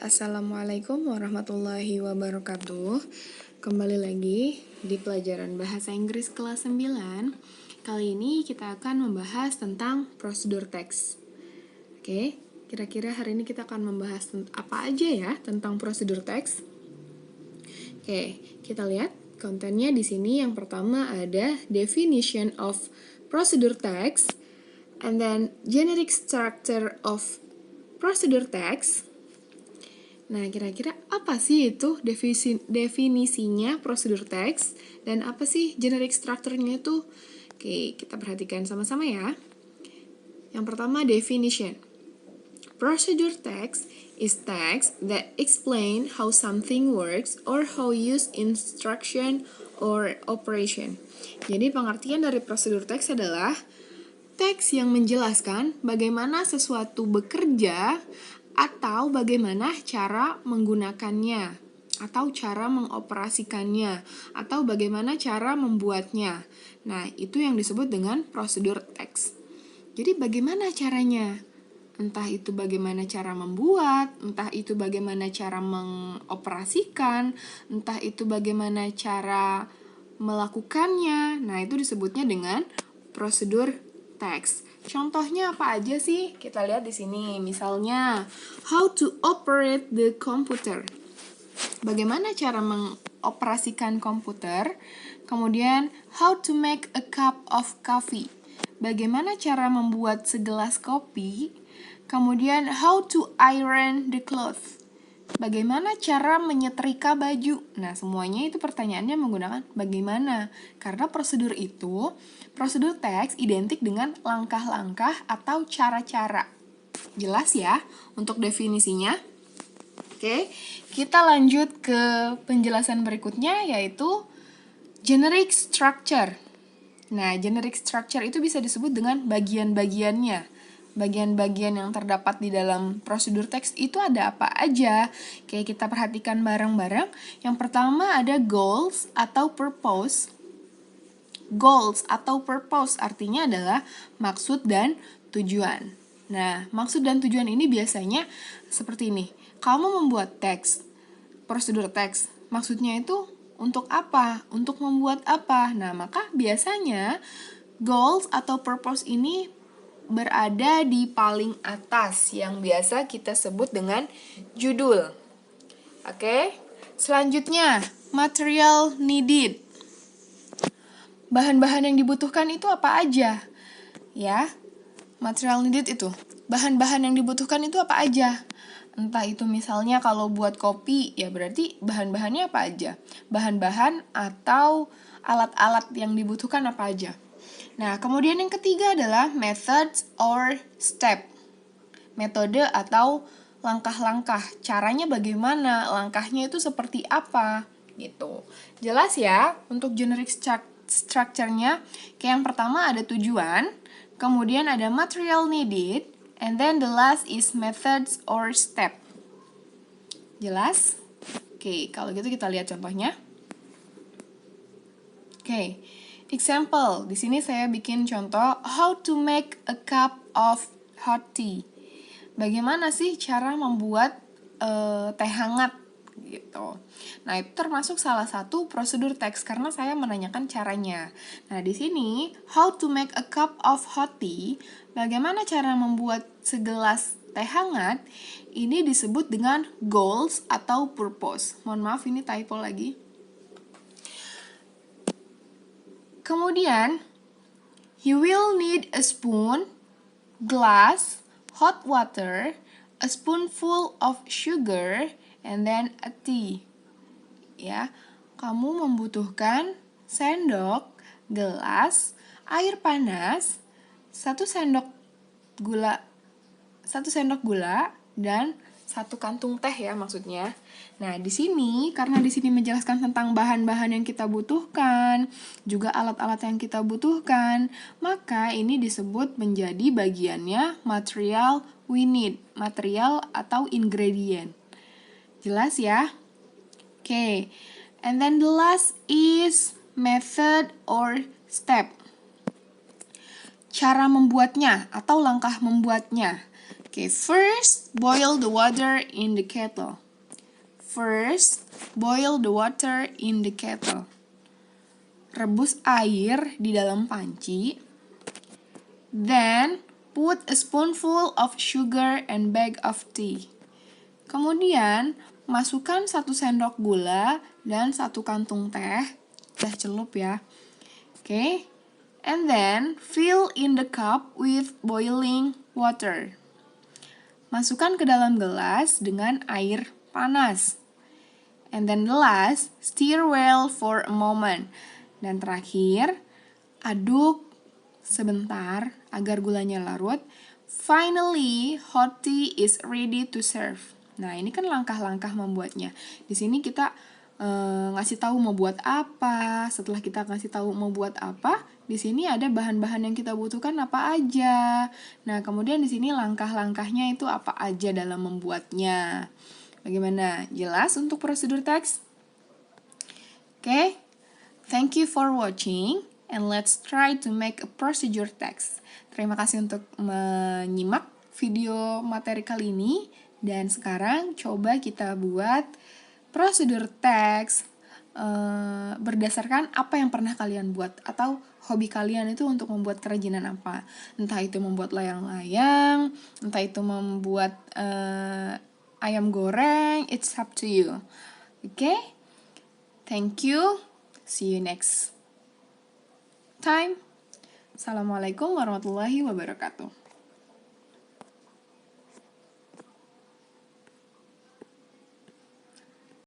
Assalamualaikum warahmatullahi wabarakatuh. Kembali lagi di pelajaran bahasa Inggris kelas 9. Kali ini kita akan membahas tentang prosedur teks. Oke, kira-kira hari ini kita akan membahas apa aja ya tentang prosedur teks? Oke, kita lihat kontennya di sini. Yang pertama ada definition of procedure text, and then generic structure of procedure text. Nah, kira-kira apa sih itu definisinya prosedur teks dan apa sih generic structure-nya itu? Oke, kita perhatikan sama-sama ya. Yang pertama, definition. Procedure text is text that explain how something works or how use instruction or operation. Jadi pengertian dari prosedur teks adalah teks yang menjelaskan bagaimana sesuatu bekerja atau bagaimana cara menggunakannya, atau cara mengoperasikannya, atau bagaimana cara membuatnya. Nah, itu yang disebut dengan prosedur teks. Jadi bagaimana caranya? Entah itu bagaimana cara membuat, entah itu bagaimana cara mengoperasikan, entah itu bagaimana cara melakukannya. Nah, itu disebutnya dengan prosedur teks. Contohnya apa aja sih? Kita lihat di sini. Misalnya, how to operate the computer. Bagaimana cara mengoperasikan komputer? Kemudian, how to make a cup of coffee. Bagaimana cara membuat segelas kopi? Kemudian, how to iron the clothes. Bagaimana cara menyetrika baju? Nah, semuanya itu pertanyaannya menggunakan bagaimana. Karena prosedur teks identik dengan langkah-langkah atau cara-cara. Jelas ya untuk definisinya? Oke, kita lanjut ke penjelasan berikutnya yaitu generic structure. Nah, generic structure itu bisa disebut dengan bagian-bagiannya. Bagian-bagian yang terdapat di dalam prosedur teks itu ada apa aja? Kayak kita perhatikan bareng-bareng. Yang pertama ada goals atau purpose. Goals atau purpose artinya adalah maksud dan tujuan. Nah, maksud dan tujuan ini biasanya seperti ini. Kamu membuat teks, prosedur teks. Maksudnya itu untuk apa? Untuk membuat apa? Nah, maka biasanya goals atau purpose ini berada di paling atas yang biasa kita sebut dengan judul. Oke, selanjutnya material needed. Bahan-bahan yang dibutuhkan itu apa aja? Ya, material needed itu. Bahan-bahan yang dibutuhkan itu apa aja? Entah itu misalnya kalau buat kopi, ya berarti bahan-bahannya apa aja? Bahan-bahan atau alat-alat yang dibutuhkan apa aja? Nah, kemudian yang ketiga adalah methods or step. Metode atau langkah-langkah. Caranya bagaimana? Langkahnya itu seperti apa? Gitu. Jelas ya untuk generic structure-nya. Kayak yang pertama ada tujuan, kemudian ada material needed, and then the last is methods or step. Jelas? Oke, kalau gitu kita lihat contohnya. Oke. Example, di sini saya bikin contoh how to make a cup of hot tea. Bagaimana sih cara membuat teh hangat gitu. Nah, itu termasuk salah satu prosedur teks karena saya menanyakan caranya. Nah, di sini how to make a cup of hot tea, bagaimana cara membuat segelas teh hangat, ini disebut dengan goals atau purpose. Mohon maaf ini typo lagi. Kemudian, you will need a spoon, glass, hot water, a spoonful of sugar, and then a tea. Ya, kamu membutuhkan sendok, gelas, air panas, 1 sendok gula, dan 1 kantung teh ya maksudnya. Nah, di sini karena di sini menjelaskan tentang bahan-bahan yang kita butuhkan, juga alat-alat yang kita butuhkan, maka ini disebut menjadi bagiannya material we need, material atau ingredient. Jelas ya? Oke. And then the last is method or step. Cara membuatnya atau langkah membuatnya. Okay, first boil the water in the kettle. First, boil the water in the kettle. Rebus air di dalam panci. Then, put a spoonful of sugar and bag of tea. Kemudian, masukkan 1 sendok gula dan 1 kantung teh celup ya. Okay. And then, fill in the cup with boiling water. Masukkan ke dalam gelas dengan air panas. And then the last, stir well for a moment. Dan terakhir, aduk sebentar agar gulanya larut. Finally, hot tea is ready to serve. Nah, ini kan langkah-langkah membuatnya. Di sini kita ngasih tahu mau buat apa. Setelah kita ngasih tahu mau buat apa, di sini ada bahan-bahan yang kita butuhkan apa aja. Nah, kemudian di sini langkah-langkahnya itu apa aja dalam membuatnya. Bagaimana? Jelas untuk prosedur teks? Oke. Thank you for watching and let's try to make a procedure text. Terima kasih untuk menyimak video materi kali ini dan sekarang coba kita buat prosedur teks berdasarkan apa yang pernah kalian buat atau hobi kalian itu untuk membuat kerajinan apa. Entah itu membuat layang-layang, entah itu membuat ayam goreng, it's up to you. Okay? Thank you. See you next time. Assalamualaikum warahmatullahi wabarakatuh.